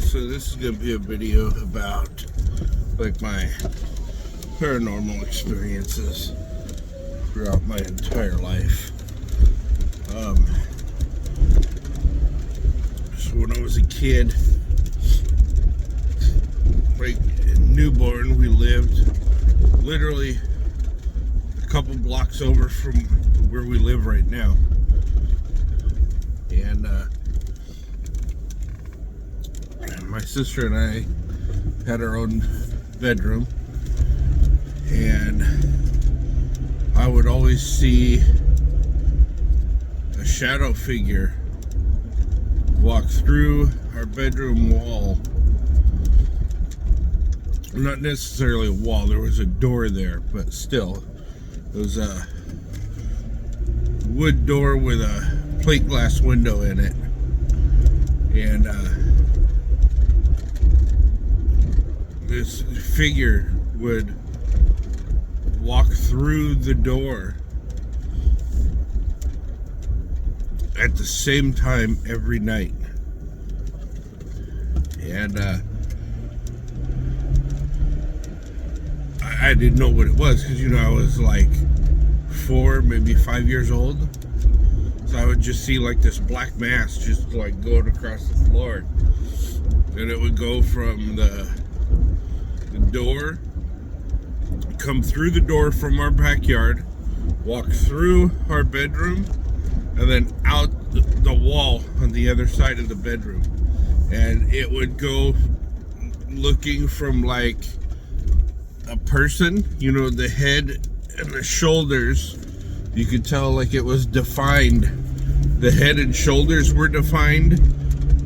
So this is going to be a video about like my paranormal experiences throughout my entire life. So when I was a kid, like newborn, we lived literally a couple blocks over from where we live right now. And my sister and I had our own bedroom, and I would always see a shadow figure walk through our bedroom wall. Not necessarily a wall, there was a door there, but still, it was a wood door with a plate glass window in it. And this figure would walk through the door at the same time every night. And I didn't know what it was because, I was like 4, maybe 5 years old. So I would just see like this black mass just like going across the floor. And it would go from the door, come through the door from our backyard, walk through our bedroom, and then out the wall on the other side of the bedroom. And it would go looking from like a person, the head and the shoulders, you could tell like it was defined. The head and shoulders were defined,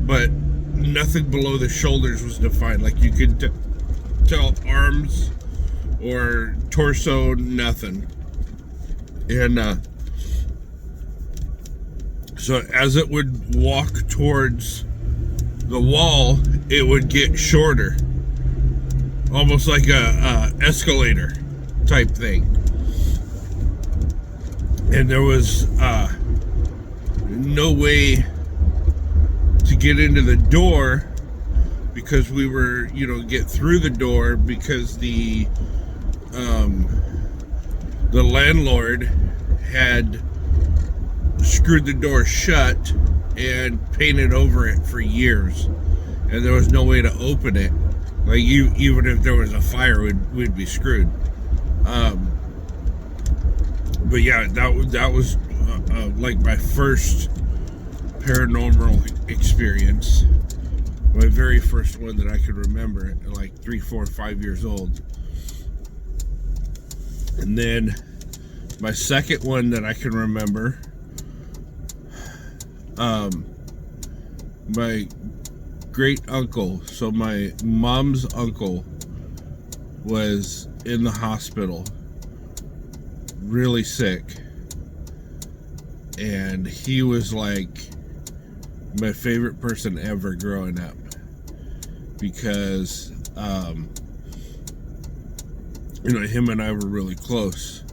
but nothing below the shoulders was defined. Like you could tell arms or torso, nothing. And so as it would walk towards the wall, it would get shorter, almost like a escalator type thing. And there was no way to get into the door because we were, get through the door because the landlord had screwed the door shut and painted over it for years, and there was no way to open it. Like even if there was a fire, we'd be screwed. But yeah, that was like my first paranormal experience. My very first one that I could remember at like 3, 4, 5 years old. And then my second one that I can remember, my great uncle, so my mom's uncle, was in the hospital, really sick. And he was like my favorite person ever growing up because him and I were really close,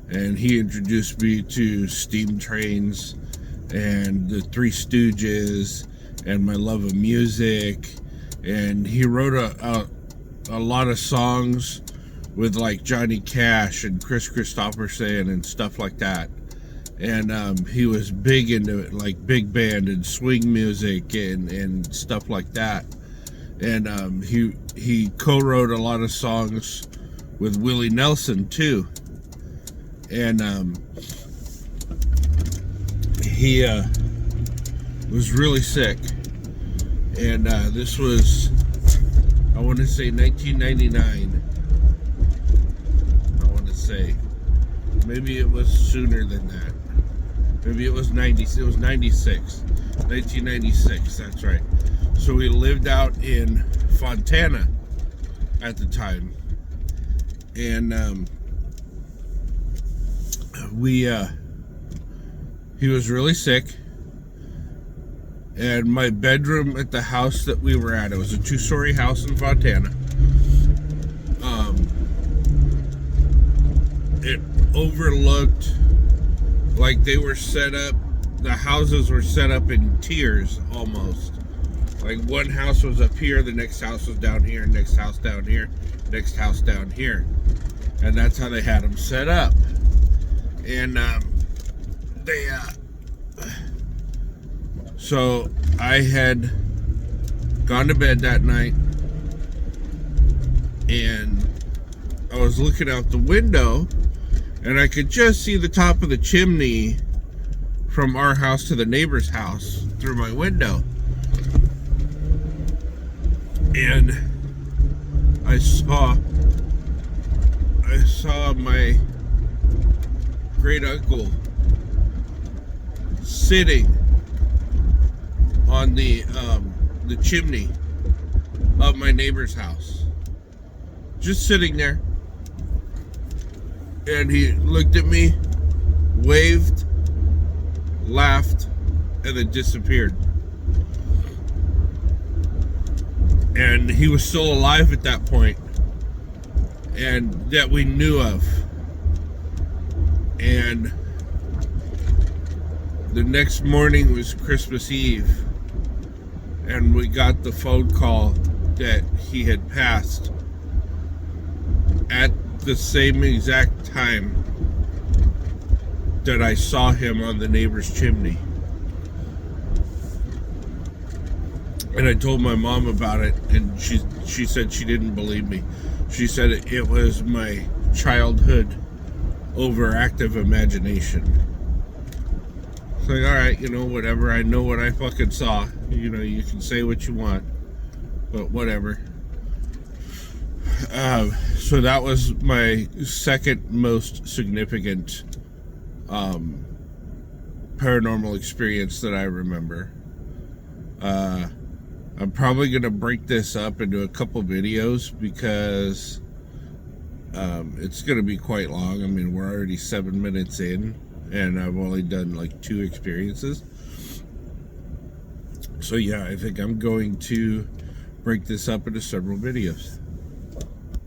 and he introduced me to steam trains and the Three Stooges and my love of music. And he wrote a lot of songs with like Johnny Cash and Chris Christopherson and stuff like that. And he was big into it, like big band and swing music and stuff like that. And he co-wrote a lot of songs with Willie Nelson too. And he was really sick. And this was, I want to say 1999. I want to say. Maybe it was sooner than that. Maybe it was 90. It was 96. 1996, that's right. So we lived out in Fontana at the time. And he was really sick. And my bedroom at the house that we were at, it was a 2-story house in Fontana. It overlooked, like they were set up, the houses were set up in tiers almost. Like one house was up here, the next house was down here, next house down here, next house down here. And that's how they had them set up. And so I had gone to bed that night, and I was looking out the window, and I could just see the top of the chimney from our house to the neighbor's house through my window. And I saw my great uncle sitting on the chimney of my neighbor's house, just sitting there. And he looked at me, waved, laughed, and then disappeared. And he was still alive at that point, and that we knew of. And the next morning was Christmas Eve, and we got the phone call that he had passed at the same exact time that I saw him on the neighbor's chimney. And I told my mom about it, and she said she didn't believe me. She said it was my childhood overactive imagination. It's like, alright, whatever. I know what I fucking saw. You can say what you want, but whatever. So that was my second most significant paranormal experience that I remember. I'm probably going to break this up into a couple videos because it's going to be quite long. I mean, we're already 7 minutes in, and I've only done like 2 experiences. So yeah, I think I'm going to break this up into several videos.